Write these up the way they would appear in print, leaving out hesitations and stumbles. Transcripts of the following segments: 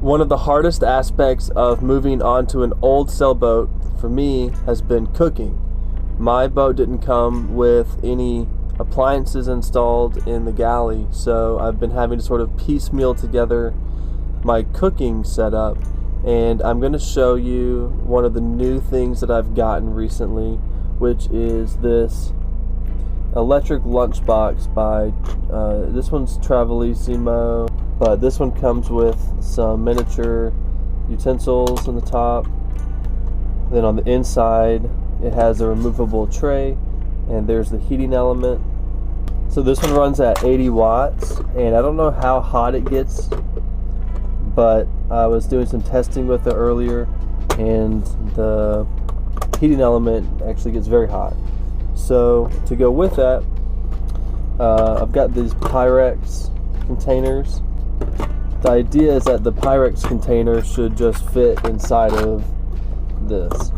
One of the hardest aspects of moving onto an old sailboat for me has been cooking. My boat didn't come with any appliances installed in the galley, so I've been having to sort of piecemeal together my cooking setup, and I'm going to show you one of the new things that I've gotten recently, which is this electric lunchbox by this one's Travelissimo, but this one comes with some miniature utensils on the top. Then on the inside it has a removable tray, and there's the heating element. So this one runs at 80 watts, and I don't know how hot it gets, but I was doing some testing with it earlier, and the heating element actually gets very hot. So to go with that, I've got these Pyrex containers. The idea is that the Pyrex container should just fit inside of this,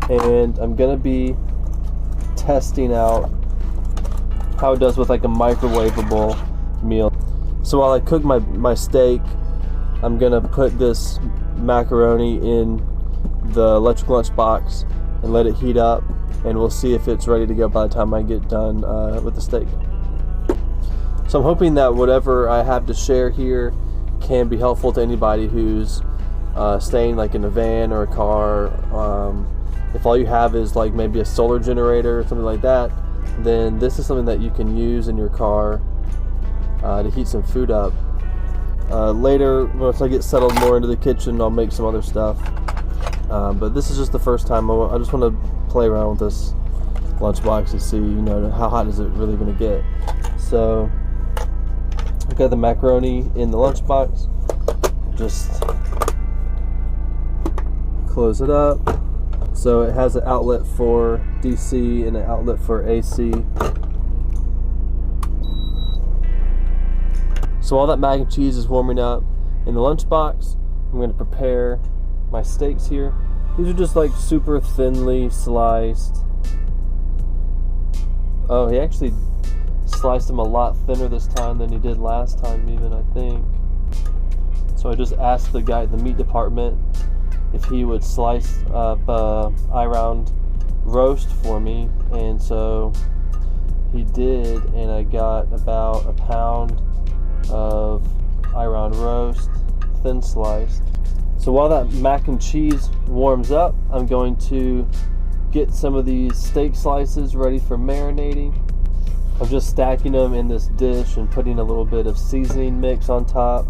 and I'm gonna be testing out how it does with like a microwavable meal. So while I cook my steak, I'm gonna put this macaroni in the electric lunchbox and let it heat up, and we'll see if it's ready to go by the time I get done with the steak. So I'm hoping that whatever I have to share here can be helpful to anybody who's staying like in a van or a car. If all you have is like maybe a solar generator or something like that, then this is something that you can use in your car to heat some food up. Later, once I get settled more into the kitchen, I'll make some other stuff. But this is just the first time. I just want to play around with this lunchbox to see, how hot is it really going to get. So I've got the macaroni in the lunchbox. Just close it up. So it has an outlet for DC and an outlet for AC. So while that mac and cheese is warming up in the lunchbox, I'm going to prepare my steaks here. These are just like super thinly sliced. Oh, he actually sliced them a lot thinner this time than he did last time even, I think. So I just asked the guy at the meat department if he would slice up eye-round roast for me, and so he did, and I got about a pound of eye-round roast, thin sliced. So while that mac and cheese warms up, I'm going to get some of these steak slices ready for marinating. I'm just stacking them in this dish and putting a little bit of seasoning mix on top.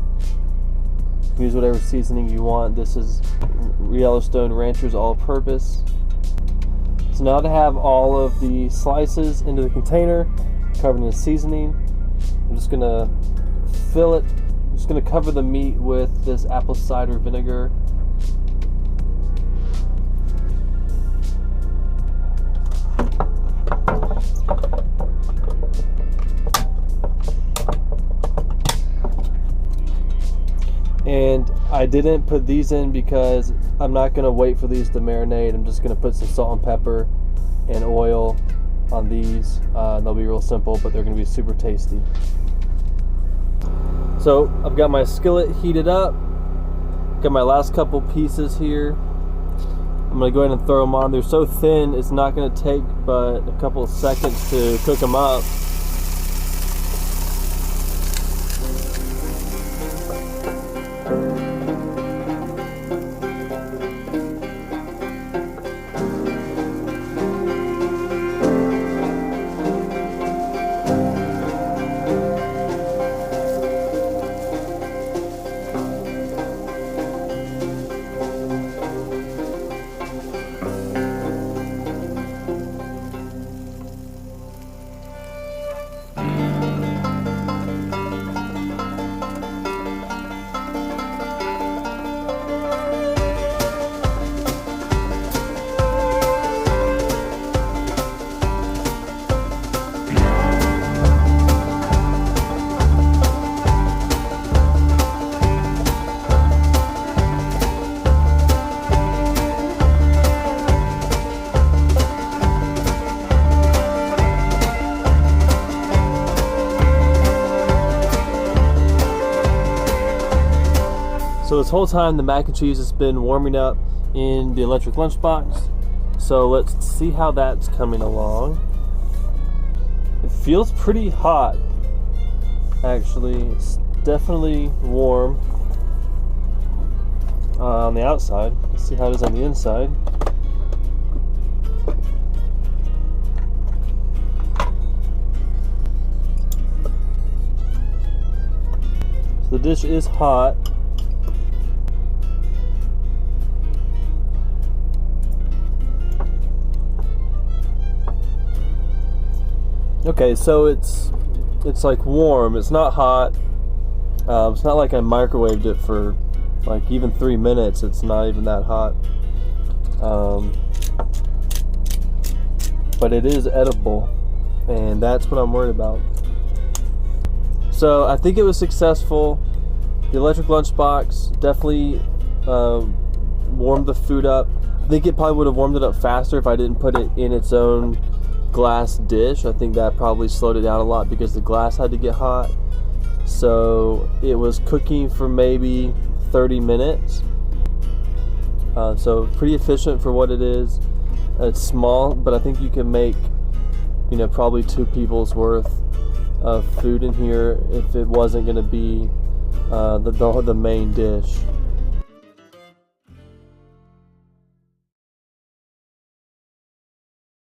Use whatever seasoning you want. This is Yellowstone Rancher's All-Purpose. So now to have all of the slices into the container, covered in seasoning, I'm just gonna fill it. I'm just gonna cover the meat with this apple cider vinegar. And I didn't put these in because I'm not going to wait for these to marinate. I'm just going to put some salt and pepper and oil on these. They'll be real simple, but they're going to be super tasty. So I've got my skillet heated up. Got my last couple pieces here. I'm going to go ahead and throw them on. They're so thin, it's not going to take but a couple of seconds to cook them up. So this whole time the mac and cheese has been warming up in the electric lunchbox. So let's see how that's coming along. It feels pretty hot, actually. It's definitely warm on the outside. Let's see how it is on the inside. So the dish is hot. Okay, so it's like warm. It's not hot. It's not like I microwaved it for like even 3 minutes. It's not even that hot. But it is edible, and that's what I'm worried about. So I think it was successful. The electric lunchbox definitely warmed the food up. I think it probably would have warmed it up faster if I didn't put it in its own glass dish. I think that probably slowed it down a lot because the glass had to get hot. So it was cooking for maybe 30 minutes. So pretty efficient for what it is. It's small, but I think you can make, you know, probably 2 people's worth of food in here if it wasn't going to be the main dish.